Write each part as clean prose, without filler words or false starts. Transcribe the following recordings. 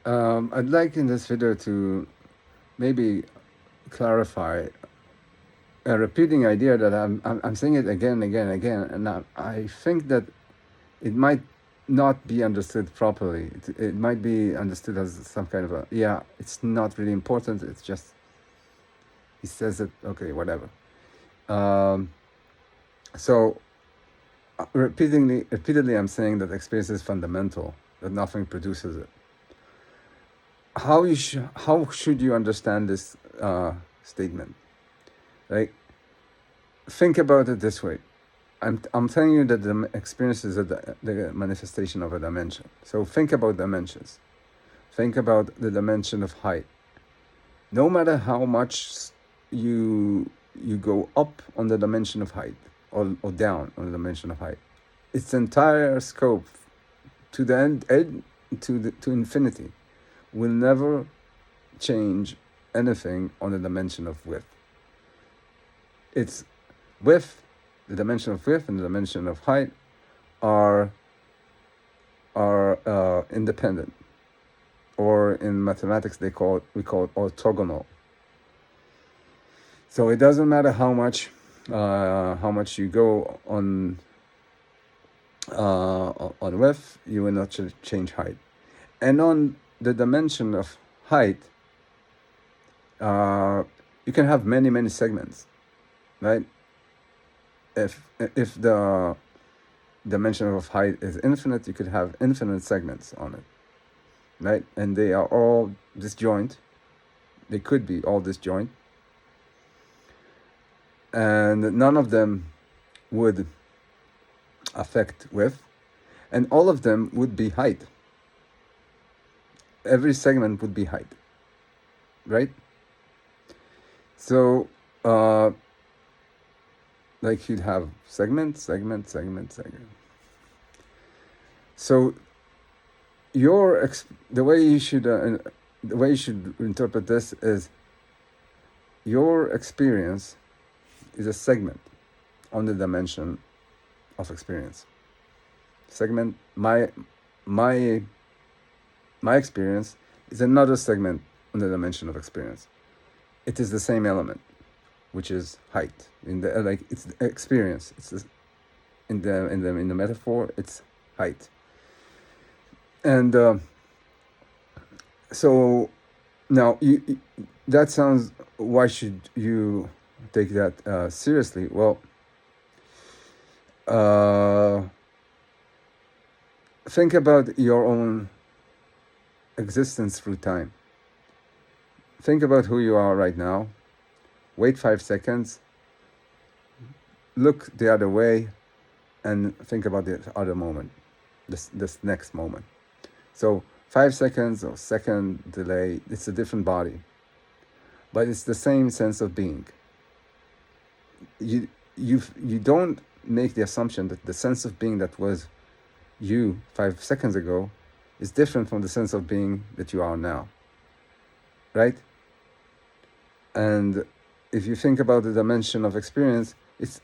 I'd like in this video to maybe clarify a repeating idea that I'm saying it again and again and again, and I think that it might not be understood properly. It might be understood as some kind of a, yeah, it's not really important. It's just, he says it, okay, whatever. Um, so repeatedly, I'm saying that experience is fundamental, that nothing produces it. How should you understand this statement? Like, think about it this way. I'm telling you that the experience is the manifestation of a dimension. So think about dimensions. Think about the dimension of height. No matter how much you go up on the dimension of height or down on the dimension of height, its entire scope to the end to infinity will never change anything on the dimension of width. It's width, the dimension of width and the dimension of height are independent, or in mathematics we call it orthogonal. So it doesn't matter how much you go on width, you will not change height. And on the dimension of height, you can have many segments, right? If the dimension of height is infinite, you could have infinite segments on it, right? And they are all disjoint. They could be all disjoint, and none of them would affect width, and all of them would be height. Every segment would be height, right? So like you'd have segment. So the way you should interpret this is, your experience is a segment on the dimension of experience. Segment, my experience is another segment on the dimension of experience. It is the same element, which is height. It's the experience. It's in the metaphor, it's height. And so now that sounds, why should you take that seriously? Well, think about your own existence through time. Think about who you are right now. Wait 5 seconds. Look the other way, and think about the other moment, this next moment. So 5 seconds or second delay, it's a different body, but it's the same sense of being. You don't make the assumption that the sense of being that was you 5 seconds ago is different from the sense of being that you are now, right? And if you think about the dimension of experience, it's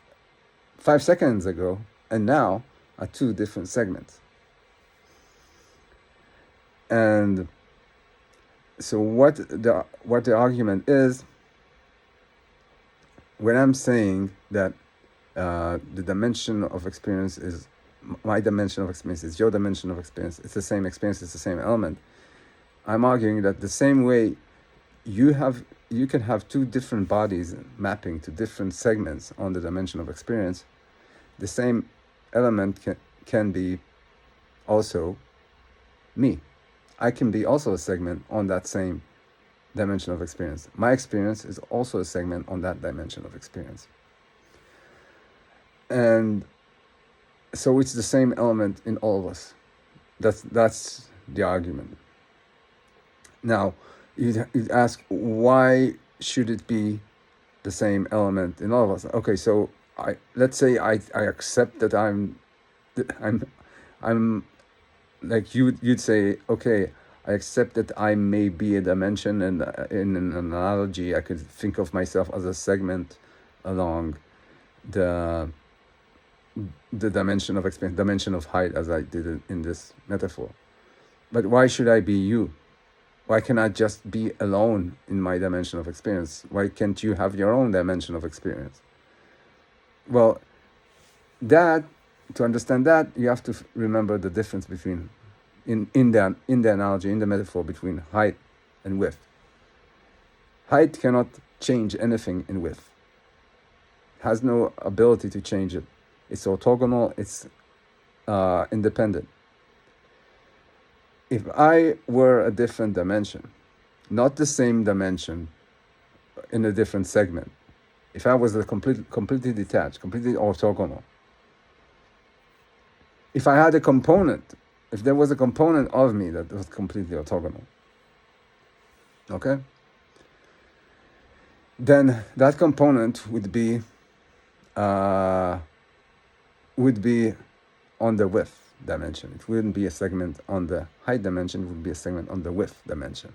5 seconds ago and now are two different segments. And so what the argument is, when I'm saying that the dimension of experience is my dimension of experience, is your dimension of experience, it's the same experience, it's the same element, I'm arguing that the same way you can have two different bodies mapping to different segments on the dimension of experience, the same element can be also me. I can be also a segment on that same dimension of experience. My experience is also a segment on that dimension of experience. And so it's the same element in all of us. That's the argument. Now, you'd ask, why should it be the same element in all of us? Okay, so let's say I accept that I'm like you'd say, okay, I accept that I may be a dimension, and in an analogy, I could think of myself as a segment along the dimension of experience, dimension of height, as I did it in this metaphor. But why should I be you? Why can I just be alone in my dimension of experience? Why can't you have your own dimension of experience? Well, to understand that, you have to remember the difference between, in the analogy, in the metaphor, between height and width. Height cannot change anything in width. It has no ability to change it. It's orthogonal, it's independent. If I were a different dimension, not the same dimension in a different segment, if I was completely detached, completely orthogonal, if I had a component, if there was a component of me that was completely orthogonal, okay, then that component would be on the width dimension. It wouldn't be a segment on the height dimension, it would be a segment on the width dimension.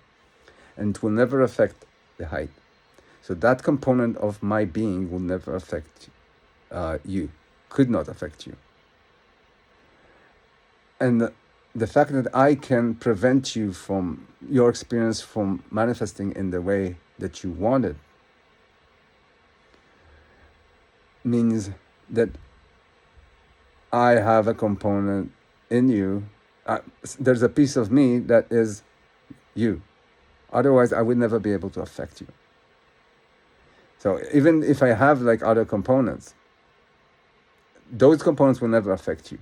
And it will never affect the height. So that component of my being will never affect you, could not affect you. And the fact that I can prevent you from your experience from manifesting in the way that you wanted means that I have a component in you. There's a piece of me that is you. Otherwise, I would never be able to affect you. So even if I have like other components, those components will never affect you.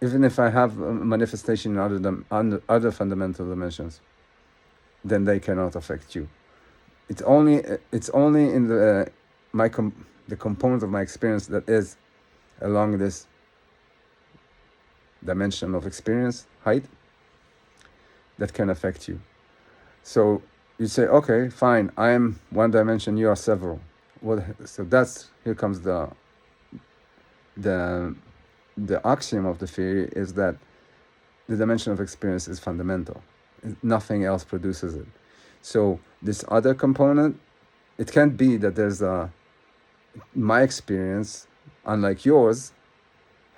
Even if I have a manifestation in other fundamental dimensions, then they cannot affect you. It's only in the component of my experience that is along this dimension of experience, height, that can affect you. So you say, okay, fine, I am one dimension, you are several. So here comes the axiom of the theory, is that the dimension of experience is fundamental. Nothing else produces it. So this other component, it can't be that there's my experience, unlike yours,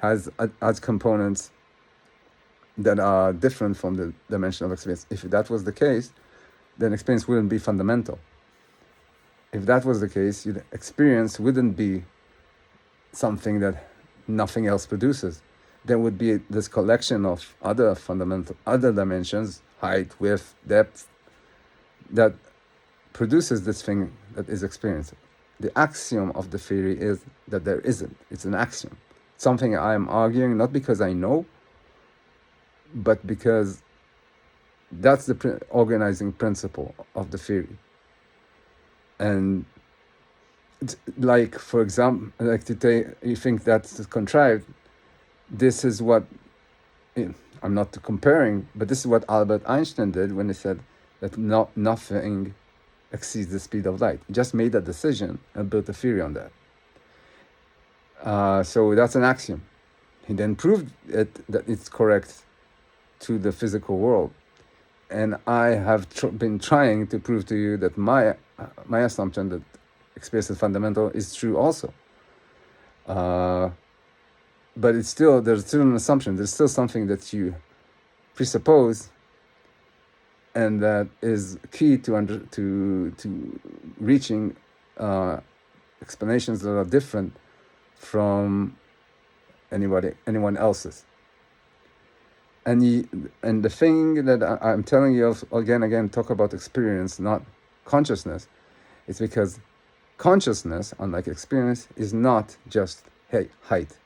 has components that are different from the dimension of experience. If that was the case, then experience wouldn't be fundamental. If that was the case, experience wouldn't be something that nothing else produces. There would be this collection of other dimensions, height, width, depth, that produces this thing that is experience. The axiom of the theory is that there isn't. It's an axiom. Something I am arguing not because I know, but because that's the organizing principle of the theory. And like, for example, like you think that's contrived. This is what, I'm not comparing, but this is what Albert Einstein did when he said that nothing exceeds the speed of light. He just made that decision and built a theory on that. So that's an axiom. He then proved that it's correct to the physical world. And I have been trying to prove to you that my assumption that experience is fundamental is true also. But there's still an assumption. There's still something that you presuppose, and that is key to reaching explanations that are different from anyone else's. And the thing that I'm telling you again, talk about experience, not consciousness, is because consciousness, unlike experience, is not just height.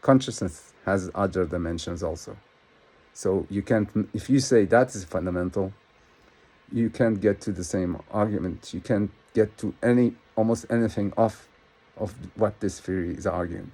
Consciousness has other dimensions also. So you can't, if you say that is fundamental, you can't get to the same argument. You can't get to almost anything of what this theory is arguing.